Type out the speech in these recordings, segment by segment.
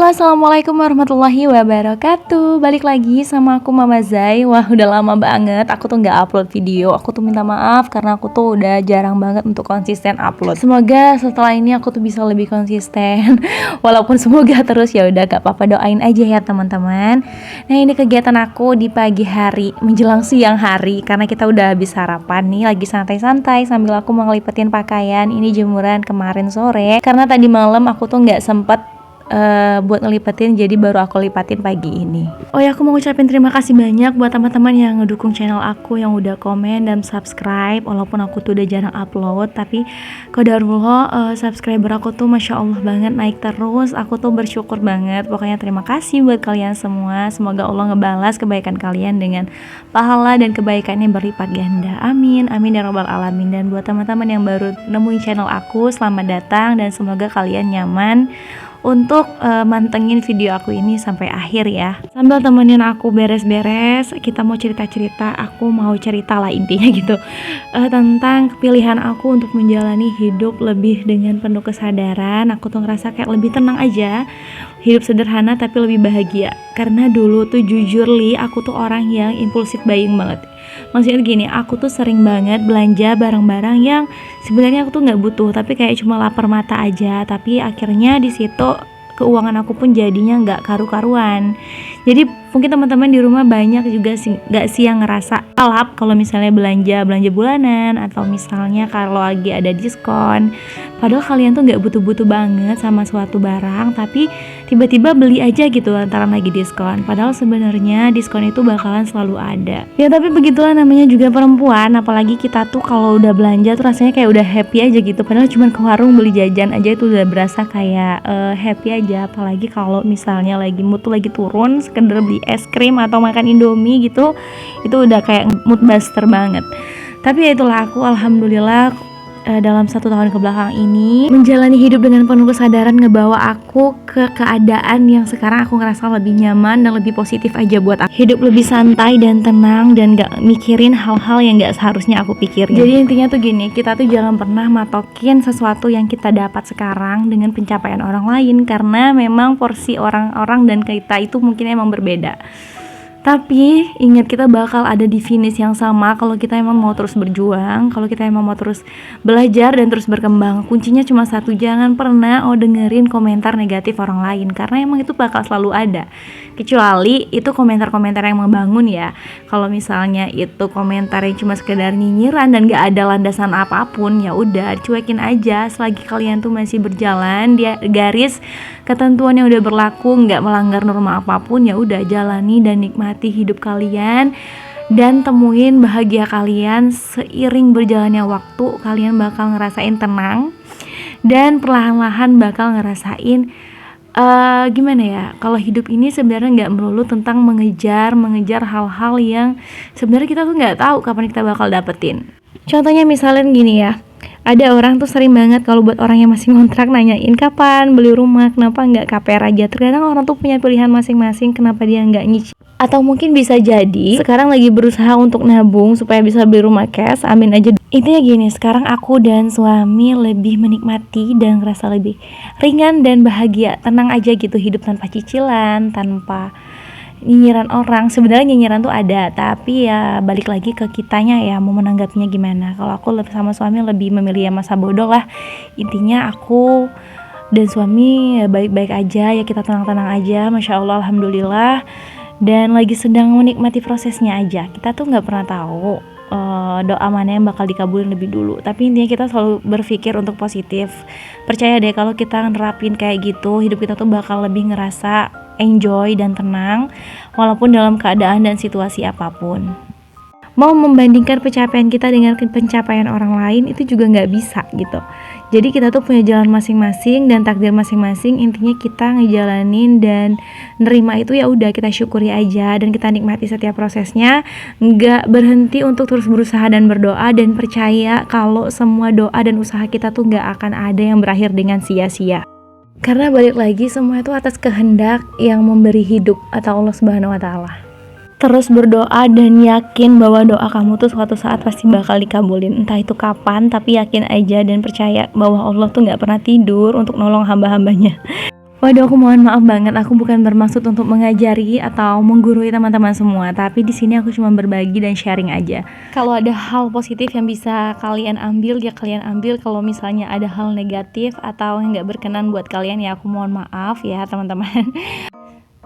Halo, assalamualaikum warahmatullahi wabarakatuh. Balik lagi sama aku Mama Zai. Wah, udah lama banget aku tuh nggak upload video. Aku tuh minta maaf karena aku tuh udah jarang banget untuk konsisten upload. Semoga setelah ini aku tuh bisa lebih konsisten. Walaupun semoga terus, ya udah gak apa-apa, doain aja ya teman-teman. Nah, ini kegiatan aku di pagi hari menjelang siang hari karena kita udah habis sarapan nih, lagi santai-santai sambil aku mau ngelipetin pakaian. Ini jemuran kemarin sore karena tadi malam aku tuh nggak sempet buat ngelipatin, jadi baru aku lipatin pagi ini. Oh ya, aku mau ucapin terima kasih banyak buat teman-teman yang ngedukung channel aku, yang udah komen dan subscribe. Walaupun aku tuh udah jarang upload, tapi qadarullah subscriber aku tuh masya Allah banget naik terus. Aku tuh bersyukur banget. Pokoknya terima kasih buat kalian semua. Semoga Allah ngebalas kebaikan kalian dengan pahala dan kebaikannya berlipat ganda. Amin, amin ya rabbal alamin. Dan buat teman-teman yang baru nemuin channel aku, selamat datang dan semoga kalian nyaman untuk mantengin video aku ini sampai akhir ya. Sambil temenin aku beres-beres, kita mau cerita-cerita, aku mau cerita lah intinya gitu, tentang pilihan aku untuk menjalani hidup lebih dengan penuh kesadaran. Aku tuh ngerasa kayak lebih tenang aja, hidup sederhana tapi lebih bahagia. Karena dulu tuh jujur aku tuh orang yang impulsif buying banget. Maksudnya gini, aku tuh sering banget belanja barang-barang yang sebenarnya aku tuh nggak butuh, tapi kayak cuma lapar mata aja. Tapi akhirnya di situ keuangan aku pun jadinya nggak karu-karuan. Jadi mungkin teman-teman di rumah banyak juga nggak sih yang ngerasa alap kalau misalnya belanja bulanan atau misalnya kalau lagi ada diskon. Padahal kalian tuh nggak butuh-butuh banget sama suatu barang, tapi tiba-tiba beli aja gitu lantaran lagi diskon. Padahal sebenarnya diskon itu bakalan selalu ada. Ya tapi begitulah namanya juga perempuan, apalagi kita tuh kalau udah belanja tuh rasanya kayak udah happy aja gitu. Padahal cuma ke warung beli jajan aja itu udah berasa kayak happy aja. Apalagi kalau misalnya lagi mood tuh lagi turun, sekedar beli es krim atau makan indomie gitu, itu udah kayak mood buster banget. Tapi ya itulah, aku alhamdulillah dalam 1 tahun kebelakang ini menjalani hidup dengan penuh kesadaran, ngebawa aku ke keadaan yang sekarang aku ngerasa lebih nyaman dan lebih positif aja buat aku. Hidup lebih santai dan tenang dan gak mikirin hal-hal yang gak seharusnya aku pikirin. Jadi intinya tuh gini, kita tuh jangan pernah matokin sesuatu yang kita dapat sekarang dengan pencapaian orang lain, karena memang porsi orang-orang dan kita itu mungkin emang berbeda. Tapi ingat, kita bakal ada di finish yang sama kalau kita emang mau terus berjuang, kalau kita emang mau terus belajar dan terus berkembang. Kuncinya cuma satu, jangan pernah dengerin komentar negatif orang lain, karena emang itu bakal selalu ada. Kecuali itu komentar-komentar yang membangun ya. Kalau misalnya itu komentar yang cuma sekedar nyinyiran dan gak ada landasan apapun, ya udah cuekin aja. Selagi kalian tuh masih berjalan di garis ketentuan yang udah berlaku, nggak melanggar norma apapun, ya udah jalani dan nikmati hidup kalian dan temuin bahagia kalian. Seiring berjalannya waktu, kalian bakal ngerasain tenang dan perlahan-lahan bakal ngerasain gimana ya, kalau hidup ini sebenarnya nggak melulu tentang mengejar hal-hal yang sebenarnya kita tuh nggak tahu kapan kita bakal dapetin. Contohnya misalnya gini ya, ada orang tuh sering banget kalau buat orang yang masih ngontrak nanyain kapan beli rumah, kenapa nggak KPR aja. Terkadang orang tuh punya pilihan masing-masing kenapa dia nggak nyicil. Atau mungkin bisa jadi sekarang lagi berusaha untuk nabung supaya bisa beli rumah cash, amin aja. Intinya gini, sekarang aku dan suami lebih menikmati dan ngerasa lebih ringan dan bahagia. Tenang aja gitu, hidup tanpa cicilan, tanpa nyinyiran orang. Sebenarnya nyinyiran tuh ada, tapi ya balik lagi ke kitanya ya, mau menanggapinya gimana. Kalau aku sama suami lebih memilih masa bodoh lah. Intinya aku dan suami ya baik-baik aja ya, kita tenang-tenang aja, masya Allah, alhamdulillah. Dan lagi sedang menikmati prosesnya aja. Kita tuh nggak pernah tahu doa mana yang bakal dikabulin lebih dulu. Tapi intinya kita selalu berpikir untuk positif. Percaya deh, kalau kita nerapin kayak gitu, hidup kita tuh bakal lebih ngerasa enjoy dan tenang walaupun dalam keadaan dan situasi apapun. Mau membandingkan pencapaian kita dengan pencapaian orang lain itu juga nggak bisa gitu. Jadi kita tuh punya jalan masing-masing dan takdir masing-masing. Intinya kita ngejalanin dan nerima itu, ya udah kita syukuri aja dan kita nikmati setiap prosesnya. Nggak berhenti untuk terus berusaha dan berdoa, dan percaya kalau semua doa dan usaha kita tuh nggak akan ada yang berakhir dengan sia-sia. Karena balik lagi, semua itu atas kehendak yang memberi hidup atau Allah Subhanahu wa Ta'ala. Terus berdoa dan yakin bahwa doa kamu tuh suatu saat pasti bakal dikabulin. Entah itu kapan, tapi yakin aja dan percaya bahwa Allah tuh gak pernah tidur untuk nolong hamba-hambanya. Waduh, aku mohon maaf banget, aku bukan bermaksud untuk mengajari atau menggurui teman-teman semua, tapi di sini aku cuma berbagi dan sharing aja. Kalau ada hal positif yang bisa kalian ambil, ya kalian ambil. Kalau misalnya ada hal negatif atau yang nggak berkenan buat kalian, ya aku mohon maaf ya teman-teman.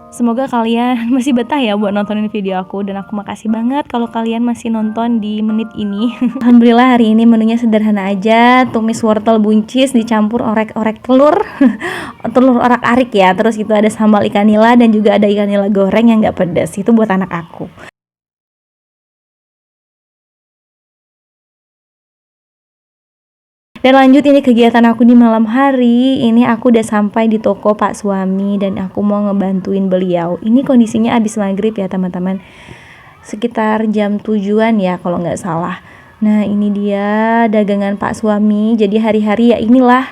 Semoga kalian masih betah ya buat nontonin video aku, dan aku makasih banget kalau kalian masih nonton di menit ini. Alhamdulillah hari ini menunya sederhana aja, tumis wortel buncis dicampur orek-orek telur, telur orak-arik ya. Terus itu ada sambal ikan nila dan juga ada ikan nila goreng yang nggak pedas. Itu buat anak aku. Dan lanjut, ini kegiatan aku di malam hari. Ini aku udah sampai di toko Pak Suami dan aku mau ngebantuin beliau. Ini kondisinya abis maghrib ya teman-teman, sekitar jam 7-an ya kalau nggak salah. Nah ini dia dagangan Pak Suami. Jadi hari-hari ya inilah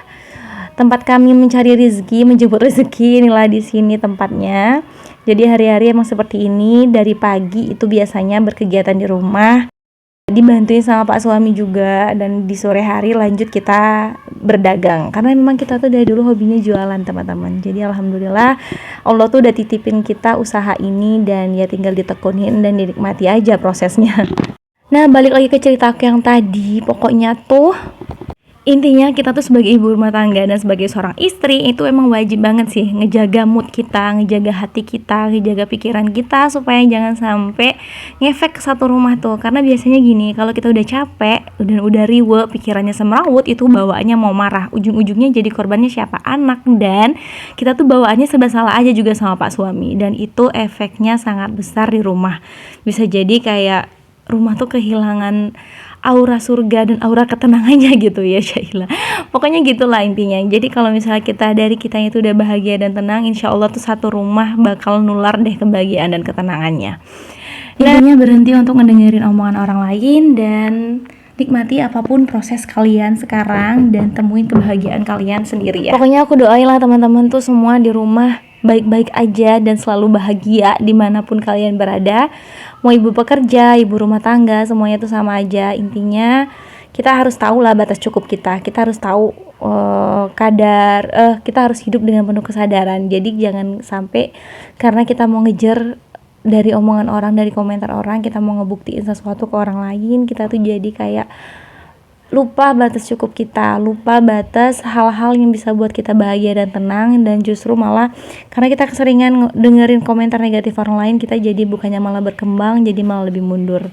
tempat kami mencari rezeki, menjemput rezeki. Inilah di sini tempatnya. Jadi hari-hari emang seperti ini. Dari pagi itu biasanya berkegiatan di rumah, dibantuin sama Pak Suami juga, dan di sore hari lanjut kita berdagang karena memang kita tuh dari dulu hobinya jualan teman-teman. Jadi alhamdulillah Allah tuh udah titipin kita usaha ini dan ya tinggal ditekunin dan dinikmati aja prosesnya. Nah balik lagi ke cerita aku yang tadi, pokoknya tuh intinya kita tuh sebagai ibu rumah tangga dan sebagai seorang istri itu emang wajib banget sih ngejaga mood kita, ngejaga hati kita, ngejaga pikiran kita supaya jangan sampai ngefek ke satu rumah tuh. Karena biasanya gini, kalau kita udah capek dan udah riwe, pikirannya semrawut, itu bawaannya mau marah, ujung-ujungnya jadi korbannya siapa? Anak. Dan kita tuh bawaannya serba salah aja juga sama Pak Suami, dan itu efeknya sangat besar di rumah. Bisa jadi kayak rumah tuh kehilangan aura surga dan aura ketenangannya gitu ya Syaila. Pokoknya gitulah intinya. Jadi kalau misalnya dari kita itu udah bahagia dan tenang, insya Allah tuh satu rumah bakal nular deh kebahagiaan dan ketenangannya. Intinya berhenti untuk ngedengerin omongan orang lain dan nikmati apapun proses kalian sekarang dan temuin kebahagiaan kalian sendiri ya. Pokoknya aku doain lah teman-teman tuh semua di rumah baik-baik aja dan selalu bahagia dimanapun kalian berada. Mau ibu pekerja, ibu rumah tangga, semuanya tuh sama aja. Intinya kita harus tahu lah batas cukup kita. Kita harus tahu kita harus hidup dengan penuh kesadaran. Jadi jangan sampai karena kita mau ngejar dari omongan orang, dari komentar orang, kita mau ngebuktiin sesuatu ke orang lain, kita tuh jadi kayak lupa batas cukup kita, lupa batas hal-hal yang bisa buat kita bahagia dan tenang, dan justru malah karena kita keseringan dengerin komentar negatif orang lain, kita jadi bukannya malah berkembang, jadi malah lebih mundur.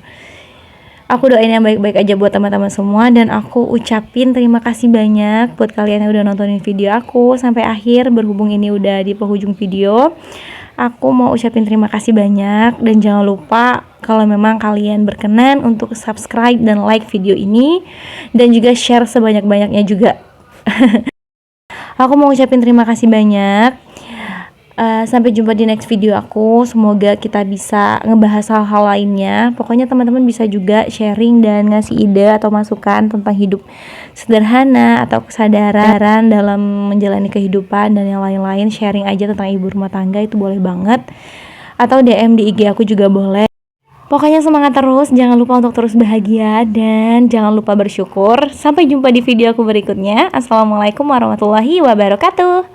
Aku doain yang baik-baik aja buat teman-teman semua, dan aku ucapin terima kasih banyak buat kalian yang udah nontonin video aku sampai akhir. Berhubung ini udah di penghujung video, aku mau ucapin terima kasih banyak, dan jangan lupa kalau memang kalian berkenan untuk subscribe dan like video ini dan juga share sebanyak-banyaknya juga. Aku mau ucapin terima kasih banyak. Sampai jumpa di next video aku. Semoga kita bisa ngebahas hal-hal lainnya. Pokoknya teman-teman bisa juga sharing dan ngasih ide atau masukan tentang hidup sederhana atau kesadaran dalam menjalani kehidupan dan yang lain-lain. Sharing aja tentang ibu rumah tangga itu boleh banget, atau DM di IG aku juga boleh. Pokoknya semangat terus, jangan lupa untuk terus bahagia dan jangan lupa bersyukur. Sampai jumpa di video aku berikutnya. Assalamualaikum warahmatullahi wabarakatuh.